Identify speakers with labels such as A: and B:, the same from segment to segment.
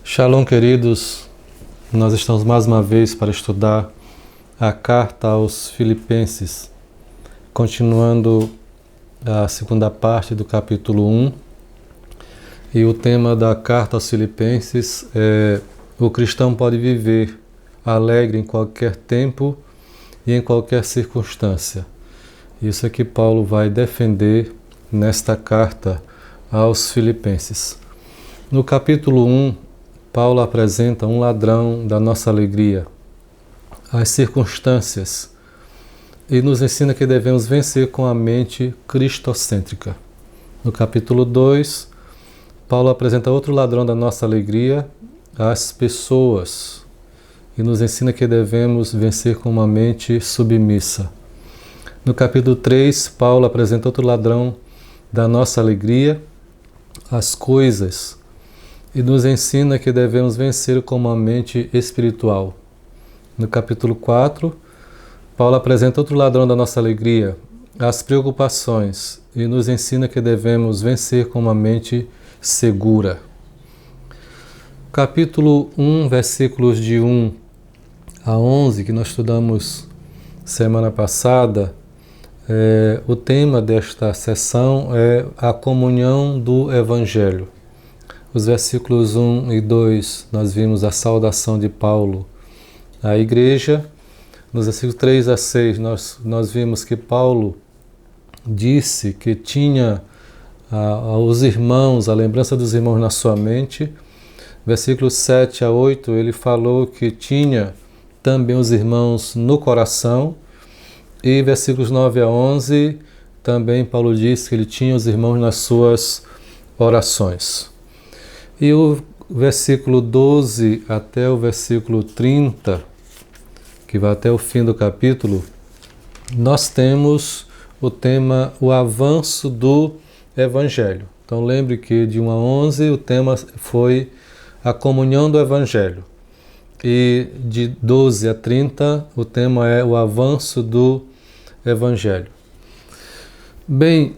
A: Shalom, queridos. Nós estamos mais uma vez para estudar a carta aos Filipenses, continuando a segunda parte do capítulo 1. E o tema da carta aos Filipenses é: o cristão pode viver alegre em qualquer tempo e em qualquer circunstância. Isso é que Paulo vai defender nesta carta aos Filipenses. No capítulo 1, Paulo apresenta um ladrão da nossa alegria, as circunstâncias, e nos ensina que devemos vencer com a mente cristocêntrica. No capítulo 2, Paulo apresenta outro ladrão da nossa alegria, as pessoas, e nos ensina que devemos vencer com uma mente submissa. No capítulo 3, Paulo apresenta outro ladrão da nossa alegria, as coisas, e nos ensina que devemos vencer com uma mente espiritual. No capítulo 4, Paulo apresenta outro ladrão da nossa alegria, as preocupações, e nos ensina que devemos vencer com uma mente segura. Capítulo 1, versículos de 1 a 11, que nós estudamos semana passada, o tema desta sessão é a comunhão do Evangelho. Os versículos 1 e 2, nós vimos a saudação de Paulo à igreja. Nos versículos 3 a 6, nós vimos que Paulo disse que tinha os irmãos, a lembrança dos irmãos na sua mente. Versículos 7 a 8, ele falou que tinha também os irmãos no coração. E versículos 9 a 11, também Paulo disse que ele tinha os irmãos nas suas orações. E o versículo 12 até o versículo 30, que vai até o fim do capítulo, nós temos o tema, o avanço do Evangelho. Então lembre que de 1 a 11 o tema foi a comunhão do Evangelho. E de 12 a 30 o tema é o avanço do Evangelho. Bem,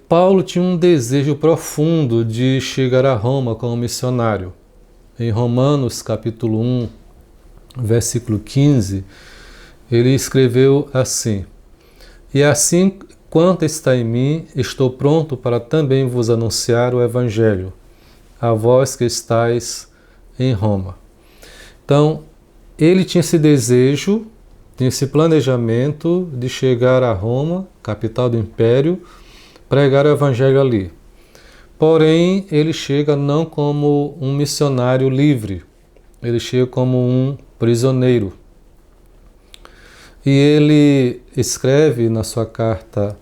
A: Paulo tinha um desejo profundo de chegar a Roma como missionário. Em Romanos capítulo 1, versículo 15, ele escreveu assim: "E assim quanto está em mim, estou pronto para também vos anunciar o Evangelho, a vós que estáis em Roma." Então, ele tinha esse desejo, tinha esse planejamento de chegar a Roma, capital do Império, pregar o Evangelho ali. Porém, ele chega não como um missionário livre, ele chega como um prisioneiro. E ele escreve na sua carta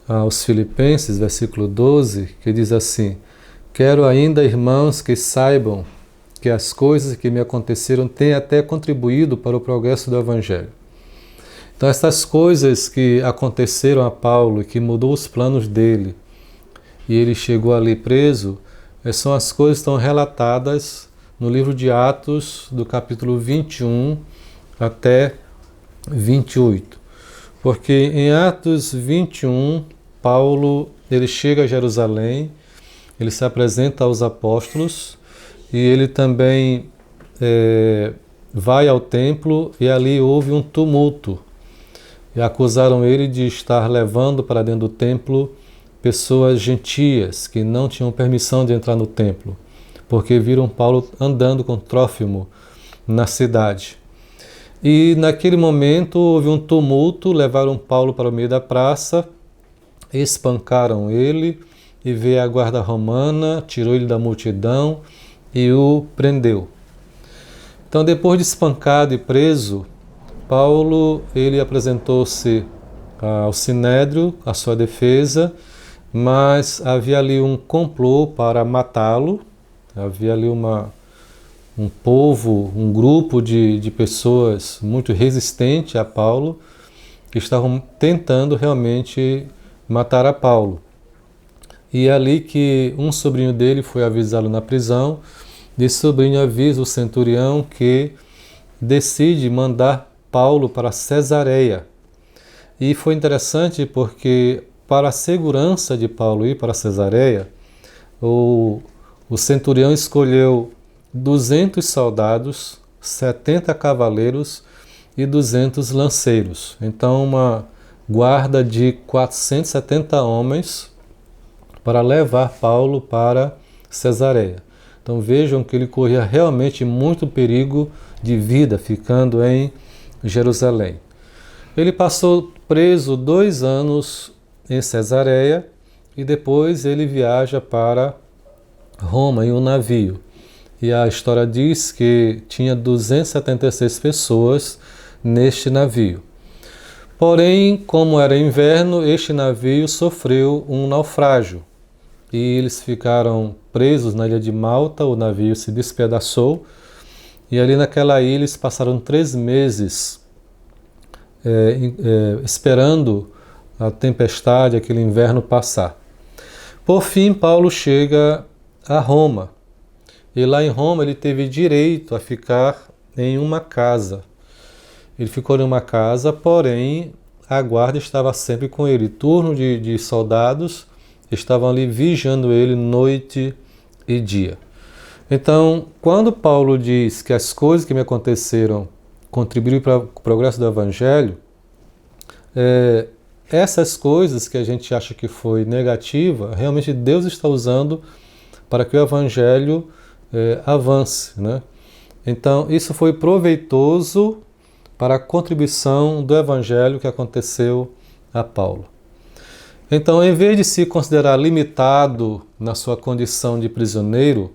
A: aos Filipenses, versículo 12, que diz assim: "Quero ainda, irmãos, que saibam que as coisas que me aconteceram têm até contribuído para o progresso do Evangelho." Então, essas coisas que aconteceram a Paulo, que mudou os planos dele, e ele chegou ali preso, são as coisas que estão relatadas no livro de Atos, do capítulo 21 até 28. Porque em Atos 21, Paulo ele chega a Jerusalém, ele se apresenta aos apóstolos, e ele também vai ao templo, e ali houve um tumulto. E acusaram ele de estar levando para dentro do templo pessoas gentias que não tinham permissão de entrar no templo, porque viram Paulo andando com Trófimo na cidade. E naquele momento houve um tumulto, levaram Paulo para o meio da praça, espancaram ele, e veio a guarda romana, tirou ele da multidão e o prendeu. Então, depois de espancado e preso, Paulo ele apresentou-se ao Sinédrio, à sua defesa, mas havia ali um complô para matá-lo, havia ali um povo, um grupo de pessoas muito resistente a Paulo, que estavam tentando realmente matar a Paulo. E é ali que um sobrinho dele foi avisá-lo na prisão, e esse sobrinho avisa o centurião que decide mandar Paulo para Cesareia. E foi interessante porque, para a segurança de Paulo ir para Cesareia, o centurião escolheu 200 soldados, 70 cavaleiros e 200 lanceiros. Então, uma guarda de 470 homens para levar Paulo para Cesareia. Então vejam que ele corria realmente muito perigo de vida ficando em Jerusalém. Ele passou preso 2 anos em Cesareia e depois ele viaja para Roma em um navio. E a história diz que tinha 276 pessoas neste navio. Porém, como era inverno, este navio sofreu um naufrágio. E eles ficaram presos na ilha de Malta, o navio se despedaçou, e ali naquela ilha eles passaram 3 meses esperando a tempestade, aquele inverno passar. Por fim, Paulo chega a Roma, e lá em Roma ele teve direito a ficar em uma casa. Ele ficou em uma casa, porém a guarda estava sempre com ele, turno de soldados, estavam ali vigiando ele noite e dia. Então, quando Paulo diz que as coisas que me aconteceram contribuíram para o progresso do Evangelho, essas coisas que a gente acha que foi negativa, realmente Deus está usando para que o Evangelho avance, né? Então, isso foi proveitoso para a contribuição do Evangelho que aconteceu a Paulo. Então, em vez de se considerar limitado na sua condição de prisioneiro,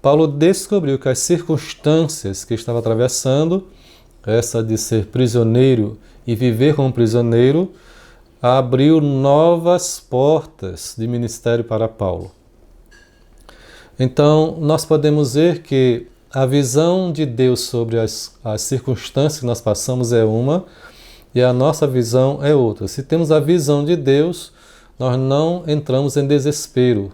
A: Paulo descobriu que as circunstâncias que estava atravessando, essa de ser prisioneiro e viver como prisioneiro, abriu novas portas de ministério para Paulo. Então, nós podemos ver que a visão de Deus sobre as circunstâncias que nós passamos é uma, e a nossa visão é outra. Se temos a visão de Deus, nós não entramos em desespero,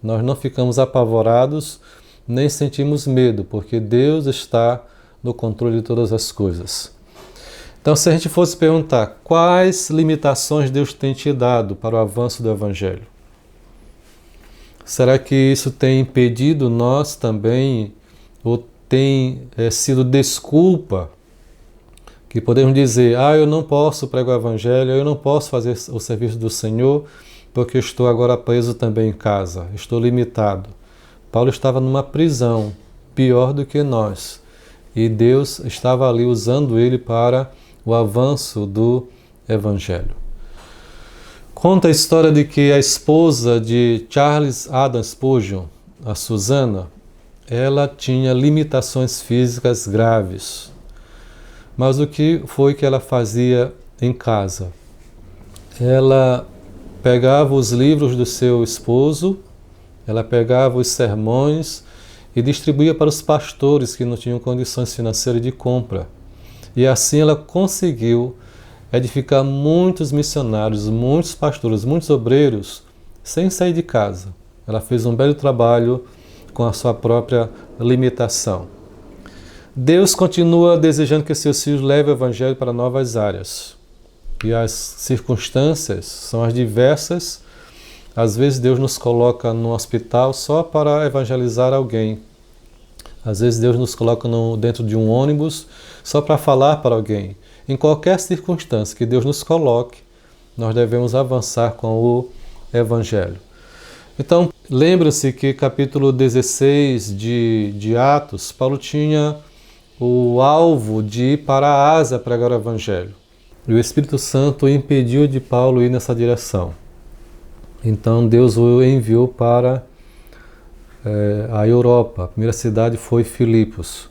A: nós não ficamos apavorados, nem sentimos medo, porque Deus está no controle de todas as coisas. Então, se a gente fosse perguntar quais limitações Deus tem te dado para o avanço do Evangelho, será que isso tem impedido nós também, ou tem sido desculpa, que podemos dizer, eu não posso pregar o Evangelho, eu não posso fazer o serviço do Senhor, porque estou agora preso também em casa, estou limitado. Paulo estava numa prisão, pior do que nós, e Deus estava ali usando ele para o avanço do Evangelho. Conta a história de que a esposa de Charles Adam Spurgeon, a Susana, ela tinha limitações físicas graves. Mas o que foi que ela fazia em casa? Ela pegava os livros do seu esposo, ela pegava os sermões e distribuía para os pastores que não tinham condições financeiras de compra. E assim ela conseguiu edificar muitos missionários, muitos pastores, muitos obreiros, sem sair de casa. Ela fez um belo trabalho com a sua própria limitação. Deus continua desejando que seus filhos levem o Evangelho para novas áreas. E as circunstâncias são as diversas. Às vezes Deus nos coloca no hospital só para evangelizar alguém. Às vezes Deus nos coloca dentro de um ônibus só para falar para alguém. Em qualquer circunstância que Deus nos coloque, nós devemos avançar com o Evangelho. Então, lembra-se que capítulo 16 de Atos, Paulo tinha o alvo de ir para a Ásia pregar o Evangelho. E o Espírito Santo impediu de Paulo ir nessa direção. Então Deus o enviou para a Europa. A primeira cidade foi Filipos.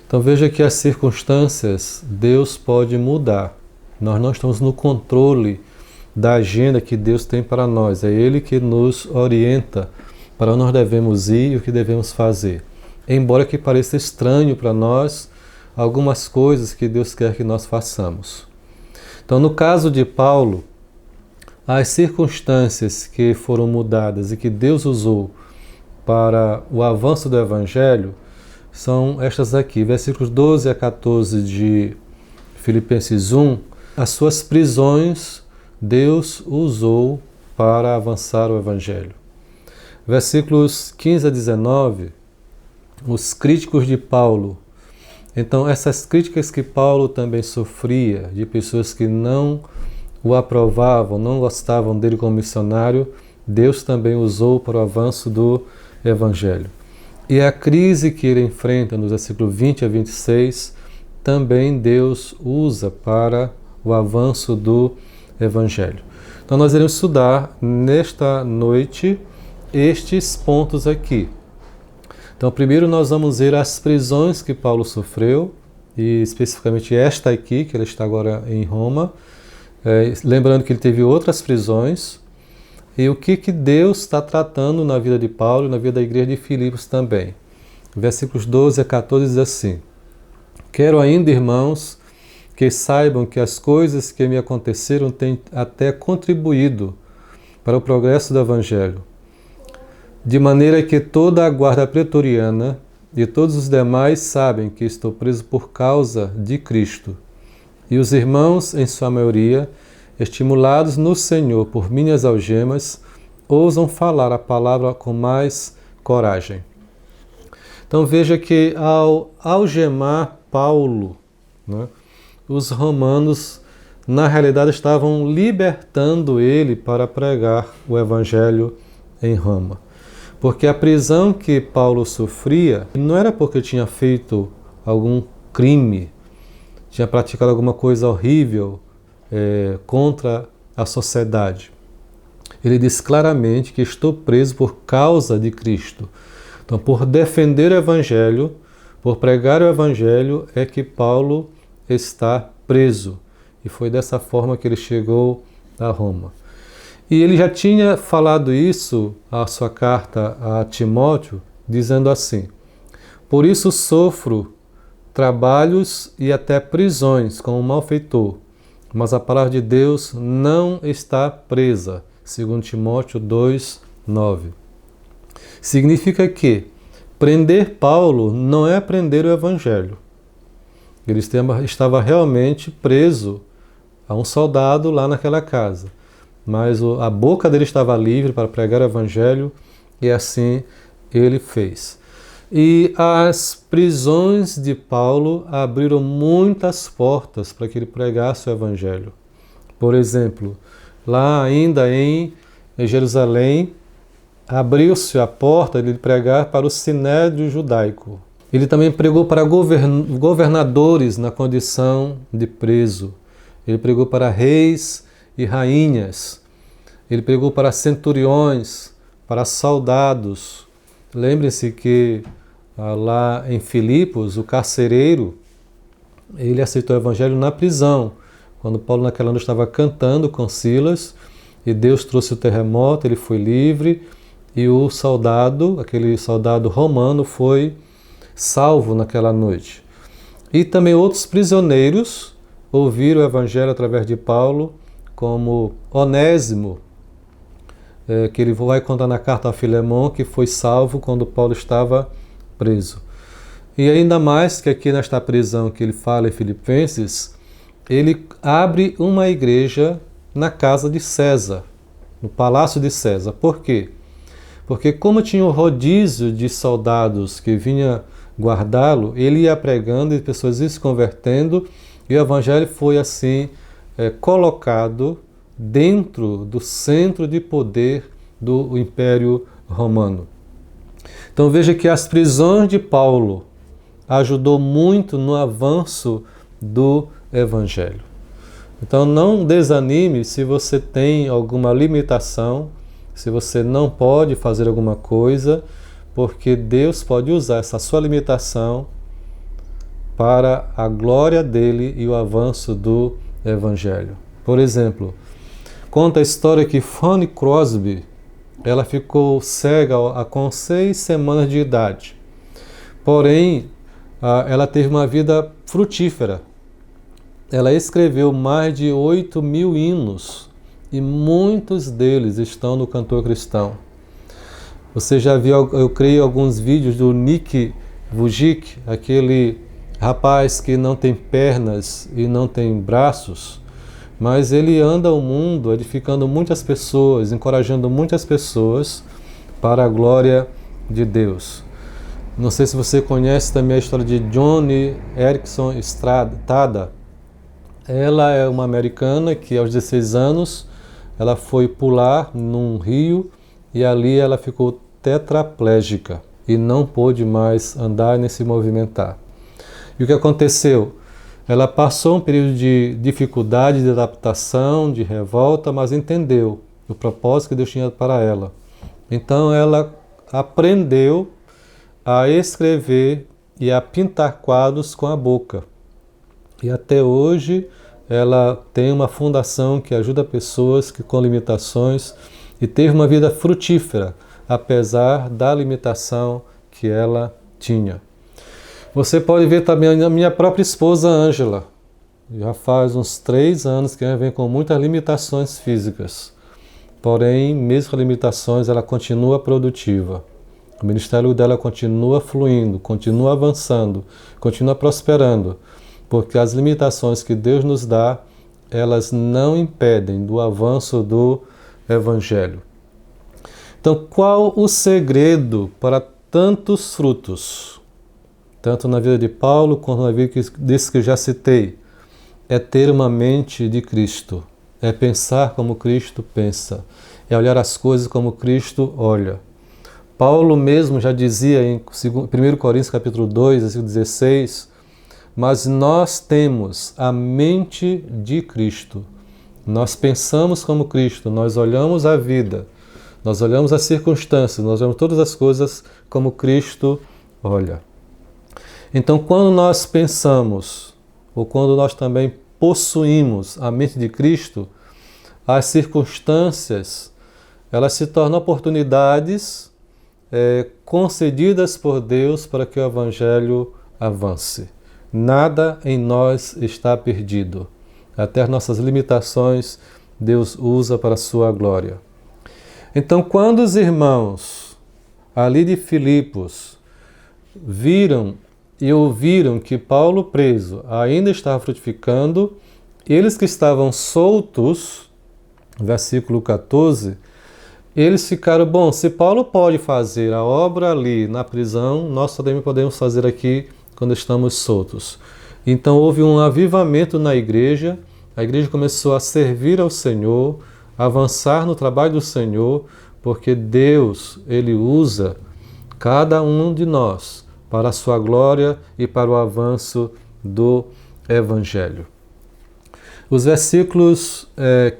A: Então veja que as circunstâncias Deus pode mudar. Nós não estamos no controle da agenda que Deus tem para nós. É Ele que nos orienta para onde nós devemos ir e o que devemos fazer. Embora que pareça estranho para nós algumas coisas que Deus quer que nós façamos. Então, no caso de Paulo, as circunstâncias que foram mudadas e que Deus usou para o avanço do Evangelho são estas aqui, versículos 12 a 14 de Filipenses 1. As suas prisões Deus usou para avançar o Evangelho. Versículos 15 a 19, os críticos de Paulo. Então, essas críticas que Paulo também sofria, de pessoas que não o aprovavam, não gostavam dele como missionário, Deus também usou para o avanço do Evangelho. E a crise que ele enfrenta nos versículos 20 a 26, também Deus usa para o avanço do Evangelho. Então nós iremos estudar nesta noite estes pontos aqui. Então primeiro nós vamos ver as prisões que Paulo sofreu, e especificamente esta aqui, que ele está agora em Roma. Lembrando que ele teve outras prisões, e o que Deus está tratando na vida de Paulo e na vida da igreja de Filipos também. Versículos 12 a 14 diz assim: Quero ainda, irmãos, que saibam que as coisas que me aconteceram têm até contribuído para o progresso do Evangelho, de maneira que toda a guarda pretoriana e todos os demais sabem que estou preso por causa de Cristo. E os irmãos, em sua maioria, estimulados no Senhor por minhas algemas, ousam falar a palavra com mais coragem. Então veja que ao algemar Paulo, né, os romanos, na realidade, estavam libertando ele para pregar o Evangelho em Roma. Porque a prisão que Paulo sofria não era porque tinha feito algum crime, tinha praticado alguma coisa horrível contra a sociedade. Ele diz claramente que estou preso por causa de Cristo. Então, por defender o Evangelho, por pregar o Evangelho, é que Paulo está preso. E foi dessa forma que ele chegou a Roma. E ele já tinha falado isso, a sua carta a Timóteo, dizendo assim: Por isso sofro trabalhos e até prisões como malfeitor, mas a palavra de Deus não está presa. 2 Timóteo 2:9. Significa que prender Paulo não é prender o Evangelho. Ele estava realmente preso a um soldado lá naquela casa. Mas a boca dele estava livre para pregar o Evangelho, e assim ele fez. E as prisões de Paulo abriram muitas portas para que ele pregasse o Evangelho. Por exemplo, lá ainda em Jerusalém, abriu-se a porta de ele pregar para o Sinédrio judaico. Ele também pregou para governadores na condição de preso. Ele pregou para reis e rainhas. Ele pregou para centuriões, para soldados. Lembre-se que lá em Filipos, o carcereiro, ele aceitou o Evangelho na prisão. Quando Paulo naquela noite estava cantando com Silas, e Deus trouxe o terremoto, ele foi livre, e o soldado, aquele soldado romano, foi salvo naquela noite. E também outros prisioneiros ouviram o Evangelho através de Paulo, como Onésimo, que ele vai contar na carta a Filemão, que foi salvo quando Paulo estava preso. E ainda mais que aqui nesta prisão que ele fala em Filipenses, ele abre uma igreja na casa de César, no palácio de César. Por quê? Porque como tinha um rodízio de soldados que vinha guardá-lo, ele ia pregando e pessoas iam se convertendo, e o Evangelho foi assim colocado dentro do centro de poder do Império Romano. Então veja que as prisões de Paulo ajudou muito no avanço do Evangelho. Então não desanime se você tem alguma limitação, se você não pode fazer alguma coisa, porque Deus pode usar essa sua limitação para a glória dele e o avanço do Evangelho. Por exemplo, conta a história que Fanny Crosby, ela ficou cega com 6 semanas de idade. Porém, ela teve uma vida frutífera. Ela escreveu mais de 8.000 hinos, e muitos deles estão no Cantor Cristão. Você já viu, eu creio, alguns vídeos do Nick Vujicic, aquele rapaz que não tem pernas e não tem braços, mas ele anda o mundo edificando muitas pessoas, encorajando muitas pessoas para a glória de Deus. Não sei se você conhece também a história de Joni Eareckson Tada. Ela é uma americana que aos 16 anos ela foi pular num rio e ali ela ficou tetraplégica e não pôde mais andar nem se movimentar. E o que aconteceu? Ela passou um período de dificuldade, de adaptação, de revolta, mas entendeu o propósito que Deus tinha para ela. Então ela aprendeu a escrever e a pintar quadros com a boca. E até hoje ela tem uma fundação que ajuda pessoas com limitações e teve uma vida frutífera, apesar da limitação que ela tinha. Você pode ver também a minha própria esposa Ângela. Já faz uns 3 anos que ela vem com muitas limitações físicas. Porém, mesmo com limitações, ela continua produtiva. O ministério dela continua fluindo, continua avançando, continua prosperando. Porque as limitações que Deus nos dá, elas não impedem do avanço do Evangelho. Então, qual o segredo para tantos frutos? Tanto na vida de Paulo quanto na vida desse que eu já citei. É ter uma mente de Cristo. É pensar como Cristo pensa. É olhar as coisas como Cristo olha. Paulo mesmo já dizia em 1 Coríntios capítulo 2, versículo 16, mas nós temos a mente de Cristo. Nós pensamos como Cristo, nós olhamos a vida, nós olhamos as circunstâncias, nós olhamos todas as coisas como Cristo olha. Então, quando nós pensamos, ou quando nós também possuímos a mente de Cristo, as circunstâncias, elas se tornam oportunidades concedidas por Deus para que o Evangelho avance. Nada em nós está perdido. Até as nossas limitações, Deus usa para a sua glória. Então, quando os irmãos ali de Filipos viram e ouviram que Paulo preso ainda estava frutificando, eles que estavam soltos, versículo 14, eles ficaram, bom, se Paulo pode fazer a obra ali na prisão, nós também podemos fazer aqui quando estamos soltos. Então houve um avivamento na igreja, a igreja começou a servir ao Senhor, a avançar no trabalho do Senhor, porque Deus, Ele usa cada um de nós para a sua glória e para o avanço do Evangelho. Os versículos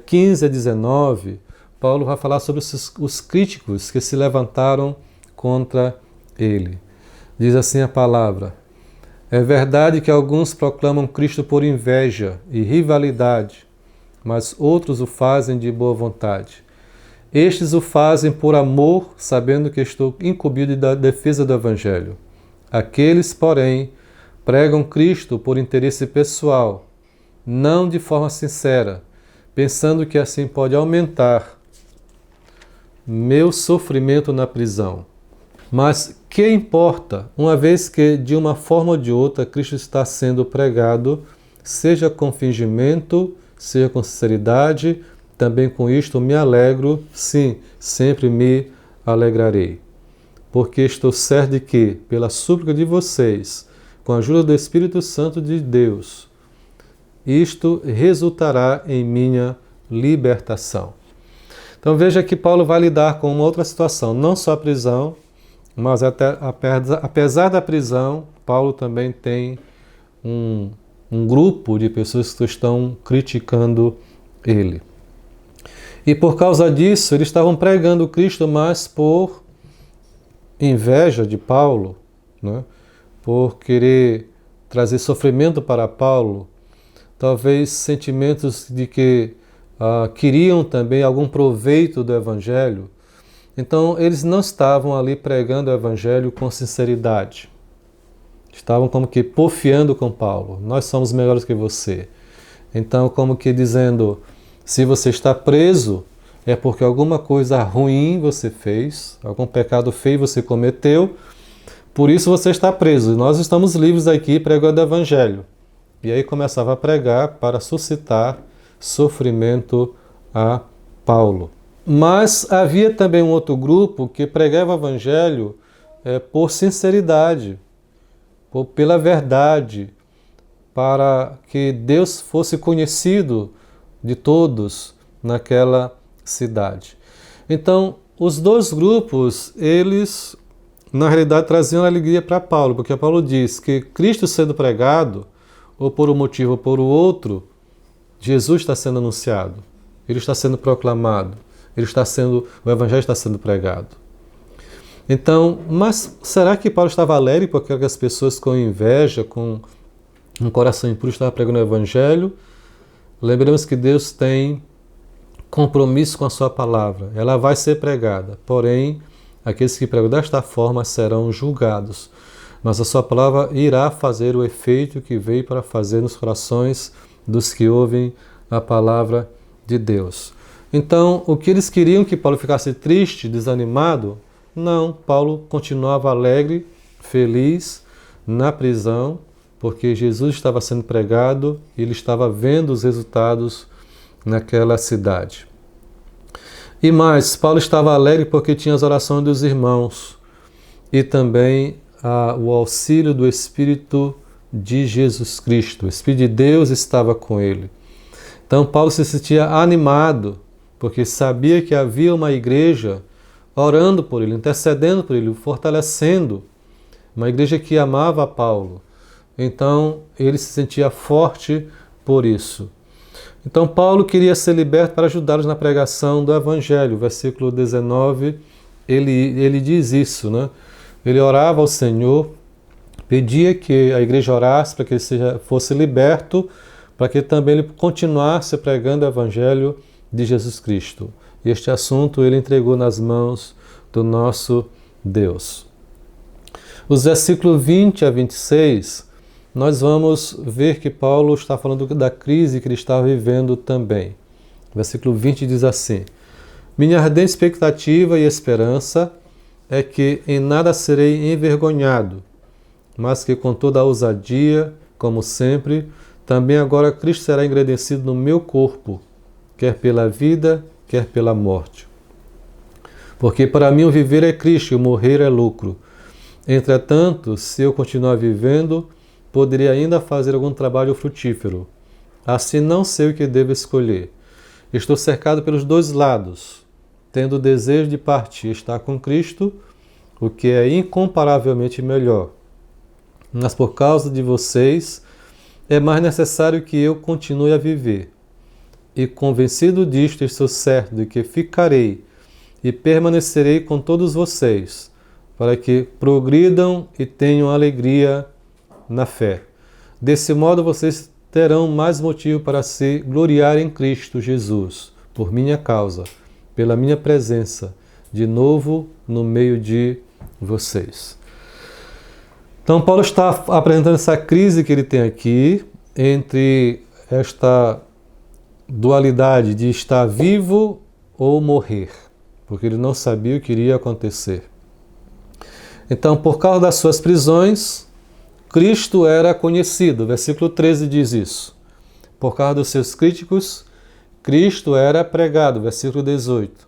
A: 15 a 19, Paulo vai falar sobre os críticos que se levantaram contra ele. Diz assim a palavra: é verdade que alguns proclamam Cristo por inveja e rivalidade, mas outros o fazem de boa vontade. Estes o fazem por amor, sabendo que estou incumbido da defesa do Evangelho. Aqueles, porém, pregam Cristo por interesse pessoal, não de forma sincera, pensando que assim pode aumentar meu sofrimento na prisão. Mas que importa, uma vez que, de uma forma ou de outra, Cristo está sendo pregado, seja com fingimento, seja com sinceridade, também com isto me alegro, sim, sempre me alegrarei. Porque estou certo de que, pela súplica de vocês, com a ajuda do Espírito Santo de Deus, isto resultará em minha libertação. Então veja que Paulo vai lidar com uma outra situação, não só a prisão, mas apesar da prisão, Paulo também tem um grupo de pessoas que estão criticando ele. E por causa disso, eles estavam pregando Cristo, mas por inveja de Paulo, né? Por querer trazer sofrimento para Paulo, talvez sentimentos de que queriam também algum proveito do Evangelho. Então, eles não estavam ali pregando o Evangelho com sinceridade. Estavam como que porfiando com Paulo. Nós somos melhores que você. Então, como que dizendo, se você está preso, é porque alguma coisa ruim você fez, algum pecado feio você cometeu, por isso você está preso. E nós estamos livres aqui pregando o Evangelho. E aí começava a pregar para suscitar sofrimento a Paulo. Mas havia também um outro grupo que pregava o Evangelho por sinceridade, pela verdade, para que Deus fosse conhecido de todos naquela cidade. Então, os dois grupos, eles, na realidade, traziam alegria para Paulo, porque Paulo diz que Cristo sendo pregado, ou por um motivo ou por outro, Jesus está sendo anunciado, ele está sendo proclamado, o Evangelho está sendo pregado. Então, mas será que Paulo estava alegre porque as pessoas com inveja, com um coração impuro, estavam pregando o Evangelho? Lembremos que Deus tem compromisso com a sua palavra. Ela vai ser pregada, porém, aqueles que pregam desta forma serão julgados. Mas a sua palavra irá fazer o efeito que veio para fazer nos corações dos que ouvem a palavra de Deus. Então, o que eles queriam que Paulo ficasse triste, desanimado? Não, Paulo continuava alegre, feliz, na prisão, porque Jesus estava sendo pregado e ele estava vendo os resultados naquela cidade. E mais, Paulo estava alegre porque tinha as orações dos irmãos e também o auxílio do Espírito de Jesus Cristo. O Espírito de Deus estava com ele. Então Paulo se sentia animado, porque sabia que havia uma igreja orando por ele, intercedendo por ele, o fortalecendo. Uma igreja que amava Paulo. Então ele se sentia forte por isso. Então Paulo queria ser liberto para ajudá-los na pregação do Evangelho. Versículo 19, ele diz isso, né? Ele orava ao Senhor, pedia que a igreja orasse para que ele fosse liberto, para que também ele continuasse pregando o Evangelho de Jesus Cristo. E este assunto ele entregou nas mãos do nosso Deus. Os versículos 20 a 26, nós vamos ver que Paulo está falando da crise que ele estava vivendo também. Versículo 20 diz assim: minha ardente expectativa e esperança é que em nada serei envergonhado, mas que com toda a ousadia, como sempre, também agora Cristo será engrandecido no meu corpo, quer pela vida, quer pela morte. Porque para mim o viver é Cristo e o morrer é lucro. Entretanto, se eu continuar vivendo, poderia ainda fazer algum trabalho frutífero. Assim não sei o que devo escolher. Estou cercado pelos dois lados, tendo o desejo de partir e estar com Cristo, o que é incomparavelmente melhor. Mas por causa de vocês, é mais necessário que eu continue a viver. E convencido disto, estou certo de que ficarei e permanecerei com todos vocês, para que progridam e tenham alegria na fé. Desse modo, vocês terão mais motivo para se gloriar em Cristo Jesus, por minha causa, pela minha presença, de novo no meio de vocês. Então, Paulo está apresentando essa crise que ele tem aqui, entre esta dualidade de estar vivo ou morrer, porque ele não sabia o que iria acontecer. Então, por causa das suas prisões, Cristo era conhecido. Versículo 13 diz isso. Por causa dos seus críticos, Cristo era pregado. Versículo 18.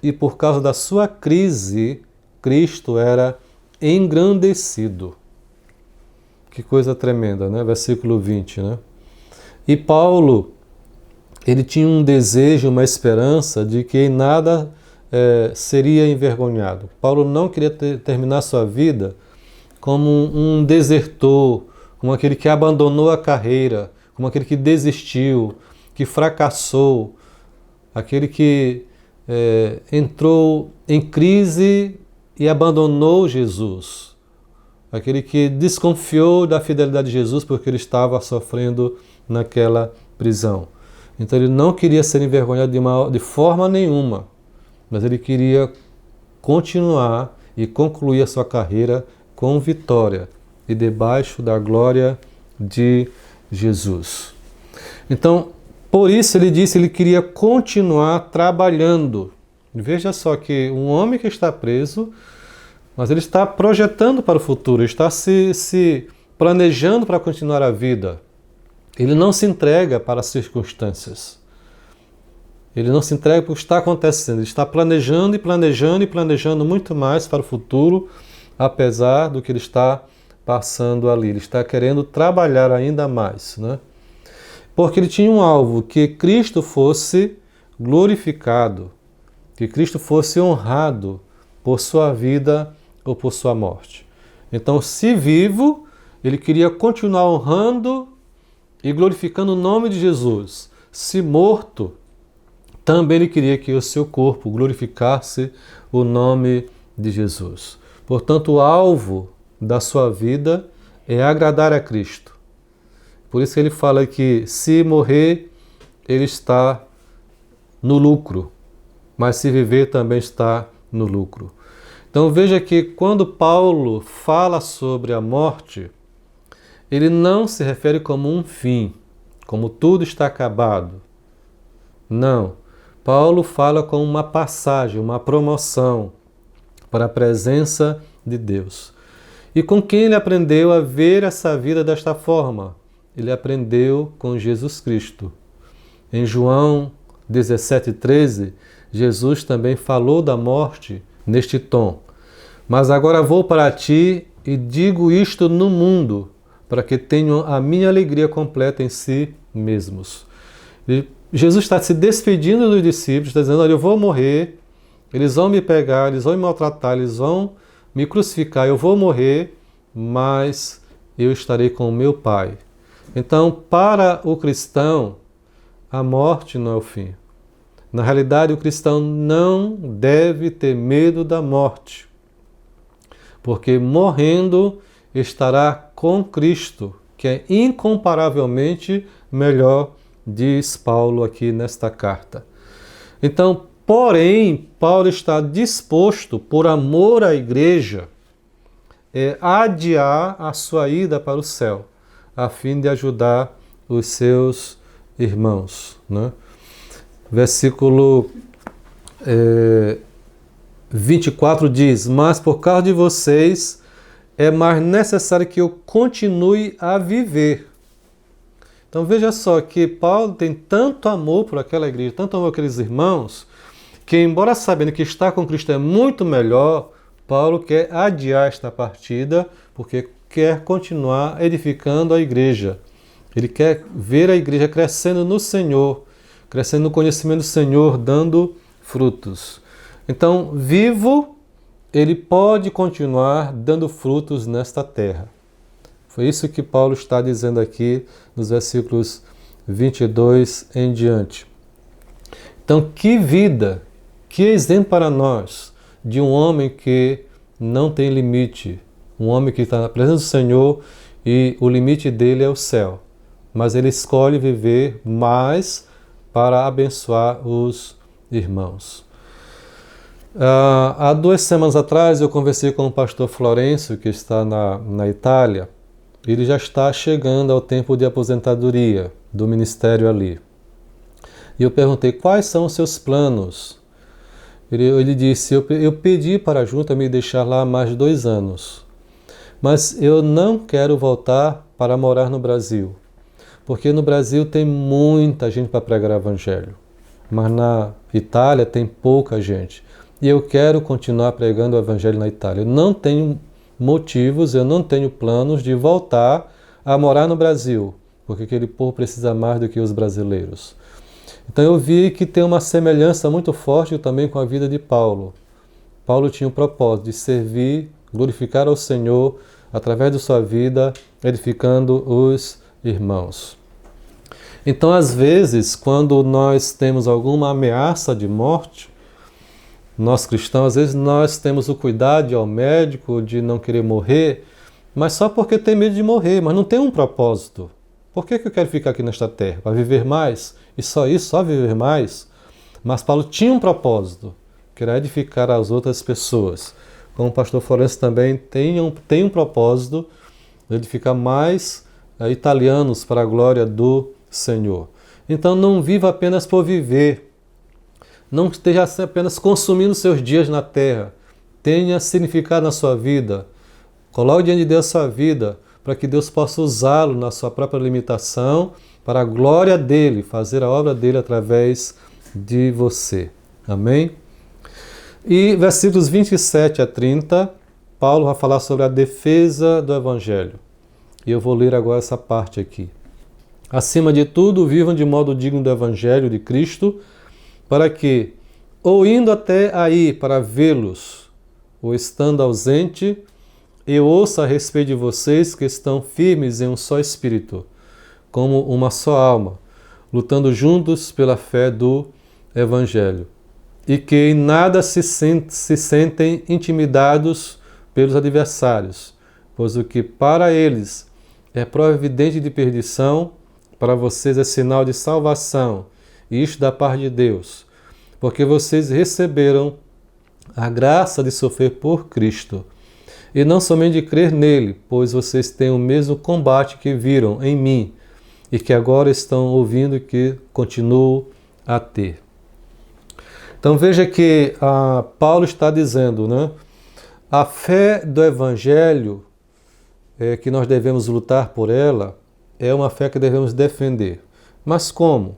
A: E por causa da sua crise, Cristo era engrandecido. Que coisa tremenda, né? Versículo 20, né? E Paulo, ele tinha um desejo, uma esperança de que em nada seria envergonhado. Paulo não queria terminar sua vida como um desertor, como aquele que abandonou a carreira, como aquele que desistiu, que fracassou, aquele que entrou em crise e abandonou Jesus, aquele que desconfiou da fidelidade de Jesus porque ele estava sofrendo naquela prisão. Então ele não queria ser envergonhado de forma nenhuma, mas ele queria continuar e concluir a sua carreira com vitória e debaixo da glória de Jesus. Então, por isso ele disse que ele queria continuar trabalhando. Veja só que um homem que está preso, mas ele está projetando para o futuro, está se planejando para continuar a vida. Ele não se entrega para as circunstâncias. Ele não se entrega para o que está acontecendo. Ele está planejando e planejando e planejando muito mais para o futuro, apesar do que ele está passando ali. Ele está querendo trabalhar ainda mais, né? Porque ele tinha um alvo, que Cristo fosse glorificado, que Cristo fosse honrado por sua vida ou por sua morte. Então, se vivo, ele queria continuar honrando e glorificando o nome de Jesus. Se morto, também ele queria que o seu corpo glorificasse o nome de Jesus. Portanto, o alvo da sua vida é agradar a Cristo. Por isso que ele fala que se morrer, ele está no lucro, mas se viver também está no lucro. Então veja que quando Paulo fala sobre a morte, ele não se refere como um fim, como tudo está acabado. Não. Paulo fala como uma passagem, uma promoção para a presença de Deus. E com quem ele aprendeu a ver essa vida desta forma? Ele aprendeu com Jesus Cristo. Em João 17,13, Jesus também falou da morte neste tom. Mas agora vou para ti e digo isto no mundo, para que tenham a minha alegria completa em si mesmos. E Jesus está se despedindo dos discípulos, está dizendo, olha, eu vou morrer, eles vão me pegar, eles vão me maltratar, eles vão me crucificar, eu vou morrer, mas eu estarei com o meu Pai. Então, para o cristão, a morte não é o fim. Na realidade, o cristão não deve ter medo da morte, porque morrendo estará com Cristo, que é incomparavelmente melhor, diz Paulo aqui nesta carta. Então, porém, Paulo está disposto, por amor à igreja, a adiar a sua ida para o céu, a fim de ajudar os seus irmãos, né? Versículo 24 diz, mas por causa de vocês é mais necessário que eu continue a viver. Então veja só que Paulo tem tanto amor por aquela igreja, tanto amor por aqueles irmãos, que embora sabendo que estar com Cristo é muito melhor, Paulo quer adiar esta partida, porque quer continuar edificando a igreja. Ele quer ver a igreja crescendo no Senhor, crescendo no conhecimento do Senhor, dando frutos. Então, vivo, ele pode continuar dando frutos nesta terra. Foi isso que Paulo está dizendo aqui nos versículos 22 em diante. Então, que vida, que exemplo para nós de um homem que não tem limite, um homem que está na presença do Senhor e o limite dele é o céu. Mas ele escolhe viver mais para abençoar os irmãos. Há 2 semanas atrás eu conversei com o pastor Florencio, que está na Itália. Ele já está chegando ao tempo de aposentadoria do ministério ali. E eu perguntei, quais são os seus planos? Ele disse, eu pedi para a junta me deixar lá mais de 2 anos. Mas eu não quero voltar para morar no Brasil. Porque no Brasil tem muita gente para pregar o evangelho. Mas na Itália tem pouca gente. E eu quero continuar pregando o evangelho na Itália. Eu não tenho motivos, eu não tenho planos de voltar a morar no Brasil, porque aquele povo precisa mais do que os brasileiros. Então eu vi que tem uma semelhança muito forte também com a vida de Paulo. Paulo tinha o propósito de servir, glorificar ao Senhor através de sua vida, edificando os irmãos. Então, às vezes, quando nós temos alguma ameaça de morte, nós cristãos, às vezes nós temos o cuidado de ir ao médico, de não querer morrer, mas só porque tem medo de morrer, mas não tem um propósito. Por que eu quero ficar aqui nesta terra? Para viver mais? E só isso, só viver mais? Mas Paulo tinha um propósito, que era edificar as outras pessoas. Como o pastor Florencio também tem um propósito de edificar mais italianos para a glória do Senhor. Então não viva apenas por viver. Não esteja apenas consumindo seus dias na terra. Tenha significado na sua vida. Coloque diante de Deus a sua vida, para que Deus possa usá-lo na sua própria limitação, para a glória dele, fazer a obra dele através de você. Amém? E versículos 27 a 30, Paulo vai falar sobre a defesa do Evangelho. E eu vou ler agora essa parte aqui. Acima de tudo, vivam de modo digno do Evangelho de Cristo, para que, ou indo até aí para vê-los, ou estando ausente, eu ouça a respeito de vocês que estão firmes em um só espírito, como uma só alma, lutando juntos pela fé do Evangelho, e que em nada se sentem intimidados pelos adversários, pois o que para eles é prova evidente de perdição, para vocês é sinal de salvação, e isto da parte de Deus, porque vocês receberam a graça de sofrer por Cristo, e não somente de crer nele, pois vocês têm o mesmo combate que viram em mim, e que agora estão ouvindo e que continuam a ter. Então veja que Paulo está dizendo, né? A fé do Evangelho, que nós devemos lutar por ela, é uma fé que devemos defender. Mas como?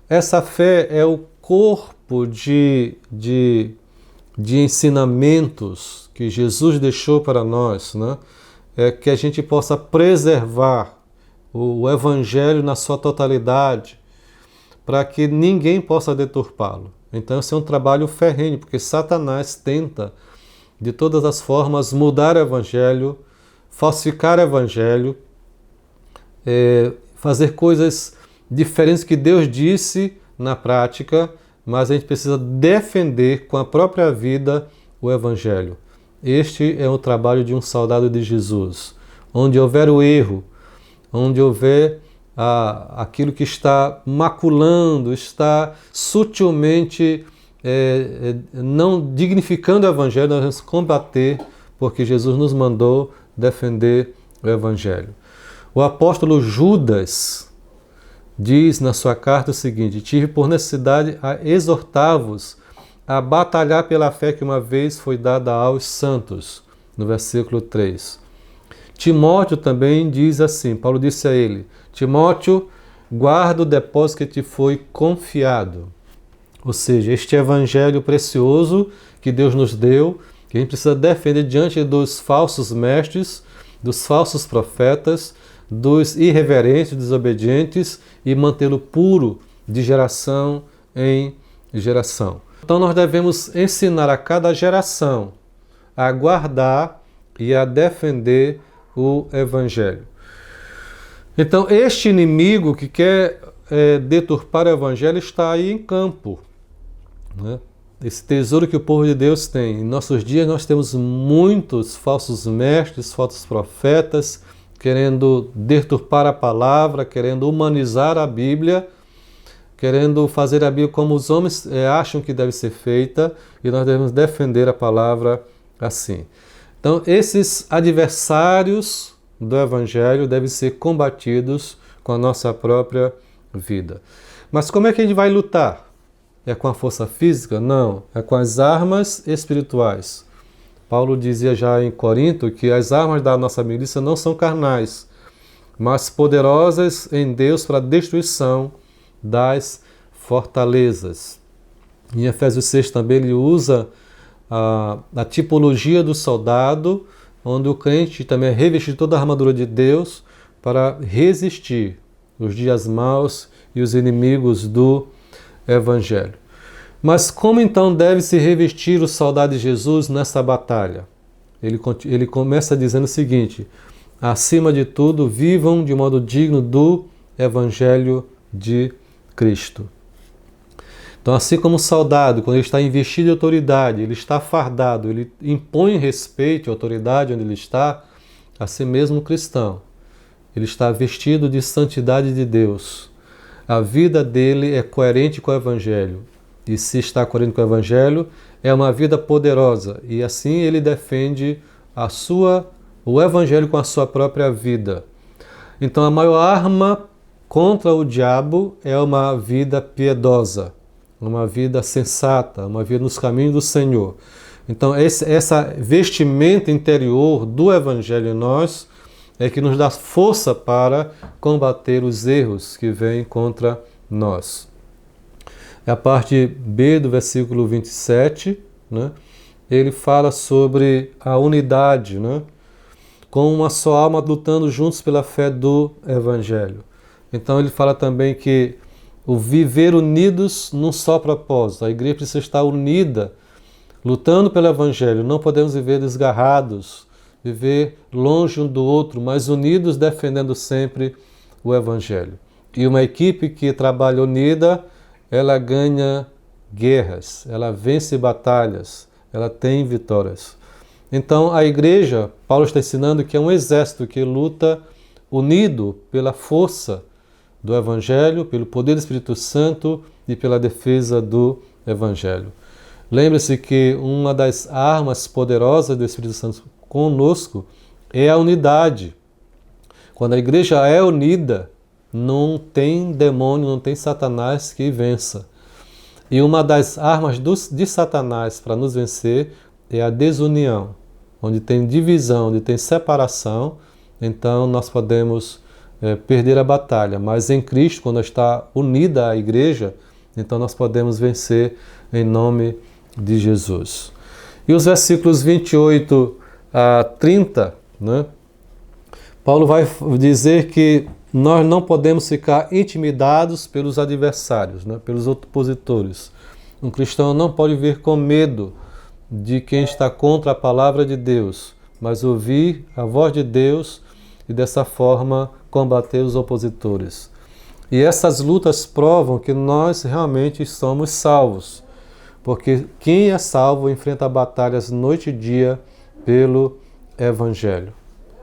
A: Essa fé é o corpo de ensinamentos que Jesus deixou para nós, né? É que a gente possa preservar o Evangelho na sua totalidade, para que ninguém possa deturpá-lo. Então esse é um trabalho ferrenho, porque Satanás tenta, de todas as formas, mudar o Evangelho, falsificar o Evangelho, fazer coisas diferentes que Deus disse na prática, mas a gente precisa defender com a própria vida o Evangelho. Este é o trabalho de um soldado de Jesus. Onde houver o erro, onde houver aquilo que está maculando, está sutilmente não dignificando o Evangelho, nós vamos combater, porque Jesus nos mandou defender o Evangelho. O apóstolo Judas diz na sua carta o seguinte: tive por necessidade a exortar-vos a batalhar pela fé que uma vez foi dada aos santos, no versículo 3. Timóteo também diz assim, Paulo disse a ele: Timóteo, guarda o depósito que te foi confiado. Ou seja, este evangelho precioso que Deus nos deu, que a gente precisa defender diante dos falsos mestres, dos falsos profetas, dos irreverentes, desobedientes, e mantê-lo puro de geração em geração. Então nós devemos ensinar a cada geração a guardar e a defender o Evangelho. Então este inimigo que quer deturpar o Evangelho está aí em campo, né? Esse tesouro que o povo de Deus tem. Em nossos dias nós temos muitos falsos mestres, falsos profetas, querendo deturpar a palavra, querendo humanizar a Bíblia, querendo fazer a Bíblia como os homens acham que deve ser feita, e nós devemos defender a palavra assim. Então, esses adversários do Evangelho devem ser combatidos com a nossa própria vida. Mas como é que a gente vai lutar? É com a força física? Não, é com as armas espirituais. Paulo dizia já em Corinto que as armas da nossa milícia não são carnais, mas poderosas em Deus para a destruição das fortalezas. Em Efésios 6 também ele usa a tipologia do soldado, onde o crente também é revestido toda a armadura de Deus para resistir os dias maus e os inimigos do Evangelho. Mas como então deve se revestir o soldado de Jesus nessa batalha? Ele começa dizendo o seguinte: acima de tudo, vivam de modo digno do Evangelho de Cristo. Então, assim como o soldado, quando ele está investido de autoridade, ele está fardado, ele impõe respeito e autoridade onde ele está, assim mesmo o cristão. Ele está vestido de santidade de Deus. A vida dele é coerente com o Evangelho. E se está coerente com o Evangelho, é uma vida poderosa. E assim ele defende o Evangelho com a sua própria vida. Então a maior arma contra o diabo é uma vida piedosa, uma vida sensata, uma vida nos caminhos do Senhor. Então essa vestimenta interior do Evangelho em nós é que nos dá força para combater os erros que vêm contra nós. É a parte B do versículo 27, né? ele fala sobre a unidade, né? Com uma só alma lutando juntos pela fé do Evangelho. Então ele fala também que o viver unidos num só propósito. A igreja precisa estar unida, lutando pelo Evangelho. Não podemos viver desgarrados, viver longe um do outro, mas unidos defendendo sempre o Evangelho. E uma equipe que trabalha unida, ela ganha guerras, ela vence batalhas, ela tem vitórias. Então a igreja, Paulo está ensinando que é um exército que luta unido pela força do Evangelho, pelo poder do Espírito Santo e pela defesa do Evangelho. Lembre-se que uma das armas poderosas do Espírito Santo conosco é a unidade. Quando a igreja é unida, não tem demônio, não tem Satanás que vença. E uma das armas de Satanás para nos vencer é a desunião. Onde tem divisão, onde tem separação, então nós podemos perder a batalha. Mas em Cristo, quando está unida a igreja, então nós podemos vencer em nome de Jesus. E os versículos 28 a 30, né? Paulo vai dizer que nós não podemos ficar intimidados pelos adversários, né? Pelos opositores. Um cristão não pode vir com medo de quem está contra a palavra de Deus, mas ouvir a voz de Deus e dessa forma combater os opositores. E essas lutas provam que nós realmente somos salvos, porque quem é salvo enfrenta batalhas noite e dia pelo Evangelho,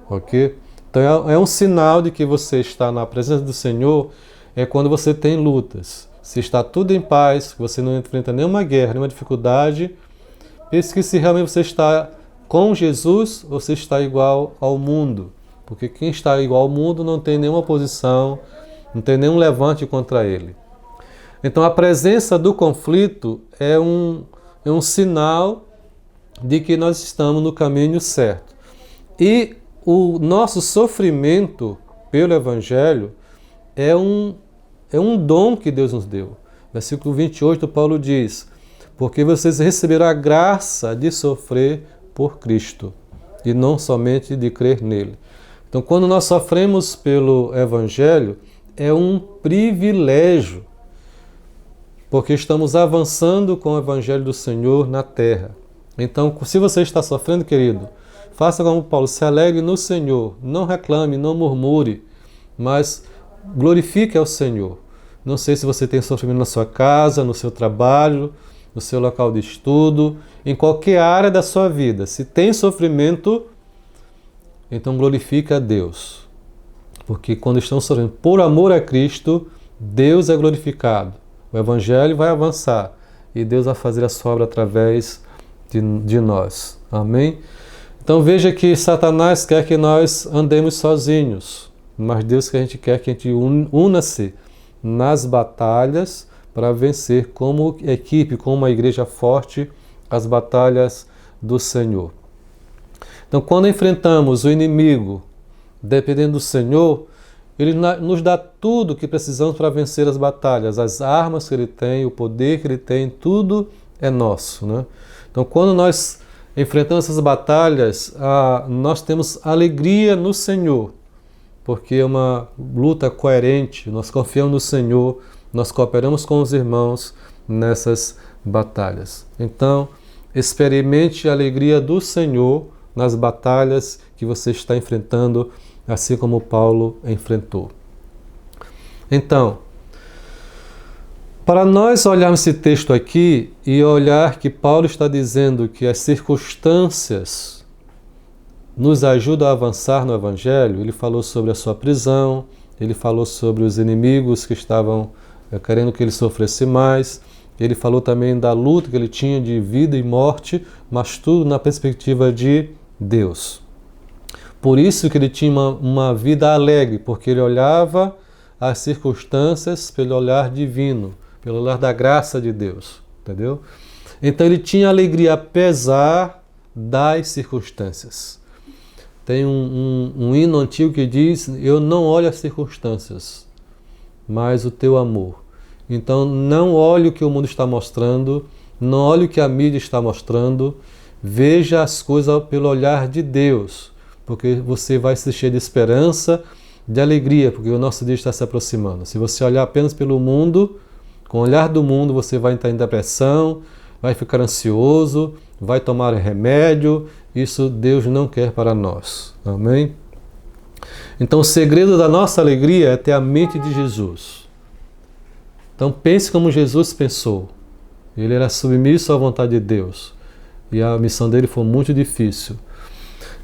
A: ok? Então é um sinal de que você está na presença do Senhor, é quando você tem lutas. Se está tudo em paz, você não enfrenta nenhuma guerra, nenhuma dificuldade, pense se realmente você está com Jesus ou se está igual ao mundo. Porque quem está igual ao mundo não tem nenhuma oposição, não tem nenhum levante contra ele. Então a presença do conflito é um sinal de que nós estamos no caminho certo. E o nosso sofrimento pelo Evangelho é um dom que Deus nos deu. Versículo 28, Paulo diz: porque vocês receberam a graça de sofrer por Cristo, e não somente de crer nele. Então, quando nós sofremos pelo Evangelho, é um privilégio, porque estamos avançando com o Evangelho do Senhor na terra. Então, se você está sofrendo, querido, faça como Paulo, se alegre no Senhor, não reclame, não murmure, mas glorifique ao Senhor. Não sei se você tem sofrimento na sua casa, no seu trabalho, no seu local de estudo, em qualquer área da sua vida. Se tem sofrimento, então glorifique a Deus. Porque quando estamos sofrendo por amor a Cristo, Deus é glorificado. O Evangelho vai avançar e Deus vai fazer a sua obra através de nós. Amém? Então veja que Satanás quer que nós andemos sozinhos, mas Deus quer que a gente una-se nas batalhas para vencer como equipe, como uma igreja forte, as batalhas do Senhor. Então, quando enfrentamos o inimigo, dependendo do Senhor, Ele nos dá tudo o que precisamos para vencer as batalhas, as armas que Ele tem, o poder que Ele tem, tudo é nosso, né? Então, quando nós enfrentamos essas batalhas, nós temos alegria no Senhor, porque é uma luta coerente, nós confiamos no Senhor, nós cooperamos com os irmãos nessas batalhas. Então, experimente a alegria do Senhor nas batalhas que você está enfrentando, assim como Paulo enfrentou. Então, para nós olharmos esse texto aqui e olhar que Paulo está dizendo que as circunstâncias nos ajudam a avançar no Evangelho, ele falou sobre a sua prisão, ele falou sobre os inimigos que estavam querendo que ele sofresse mais, ele falou também da luta que ele tinha de vida e morte, mas tudo na perspectiva de Deus. Por isso que ele tinha uma vida alegre, porque ele olhava as circunstâncias pelo olhar divino, pelo olhar da graça de Deus, entendeu? Então ele tinha alegria apesar das circunstâncias. Tem um hino antigo que diz: eu não olho as circunstâncias, mas o teu amor. Então não olhe o que o mundo está mostrando, não olhe o que a mídia está mostrando, Veja as coisas pelo olhar de Deus, porque você vai se encher de esperança, de alegria, porque o nosso dia está se aproximando. Se você olhar apenas pelo mundo, com o olhar do mundo, você vai entrar em depressão, vai ficar ansioso, vai tomar remédio. Isso Deus não quer para nós. Amém? Então o segredo da nossa alegria é ter a mente de Jesus. Então pense como Jesus pensou. Ele era submisso à vontade de Deus. E a missão dele foi muito difícil.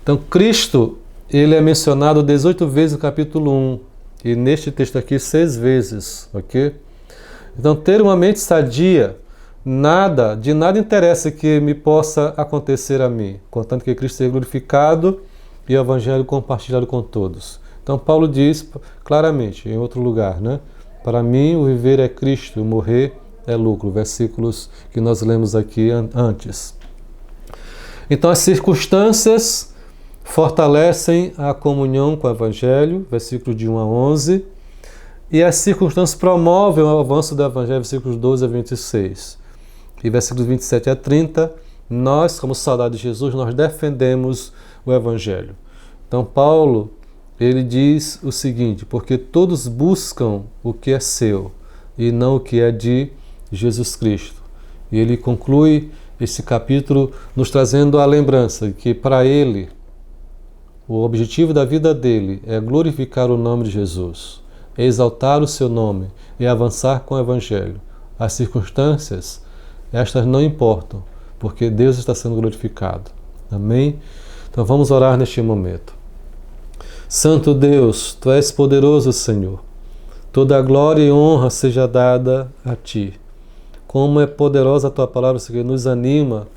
A: Então Cristo, ele é mencionado 18 vezes no capítulo 1. E neste texto aqui 6 vezes. Ok? Então ter uma mente sadia, de nada interessa que me possa acontecer a mim, contanto que Cristo seja glorificado e o Evangelho compartilhado com todos. Então Paulo diz claramente, em outro lugar, né? Para mim o viver é Cristo, o morrer é lucro. Versículos que nós lemos aqui antes. Então as circunstâncias fortalecem a comunhão com o Evangelho, versículos de 1 a 11, e as circunstâncias promovem o avanço do Evangelho, versículos 12 a 26. E versículos 27 a 30, nós, como soldados de Jesus, nós defendemos o Evangelho. Então Paulo, ele diz o seguinte: porque todos buscam o que é seu e não o que é de Jesus Cristo. E ele conclui esse capítulo nos trazendo a lembrança de que para ele, o objetivo da vida dele é glorificar o nome de Jesus, é exaltar o seu nome e avançar com o Evangelho. As circunstâncias, estas não importam, porque Deus está sendo glorificado. Amém? Então vamos orar neste momento. Santo Deus, Tu és poderoso, Senhor. Toda a glória e honra seja dada a Ti. Como é poderosa a Tua palavra, Senhor, nos anima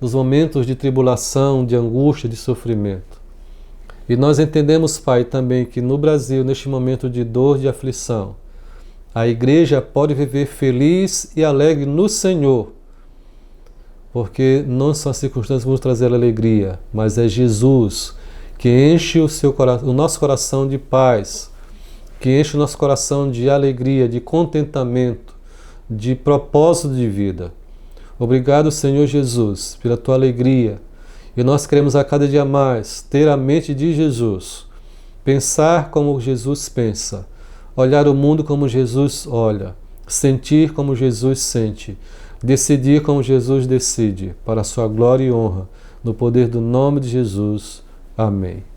A: nos momentos de tribulação, de angústia, de sofrimento. E nós entendemos, Pai, também que no Brasil, neste momento de dor, de aflição, a igreja pode viver feliz e alegre no Senhor, porque não são as circunstâncias que vão trazer alegria, mas é Jesus que enche o nosso coração de paz, que enche o nosso coração de alegria, de contentamento, de propósito de vida. Obrigado, Senhor Jesus, pela Tua alegria. E nós queremos a cada dia mais ter a mente de Jesus, pensar como Jesus pensa, olhar o mundo como Jesus olha, sentir como Jesus sente, decidir como Jesus decide, para a sua glória e honra, no poder do nome de Jesus. Amém.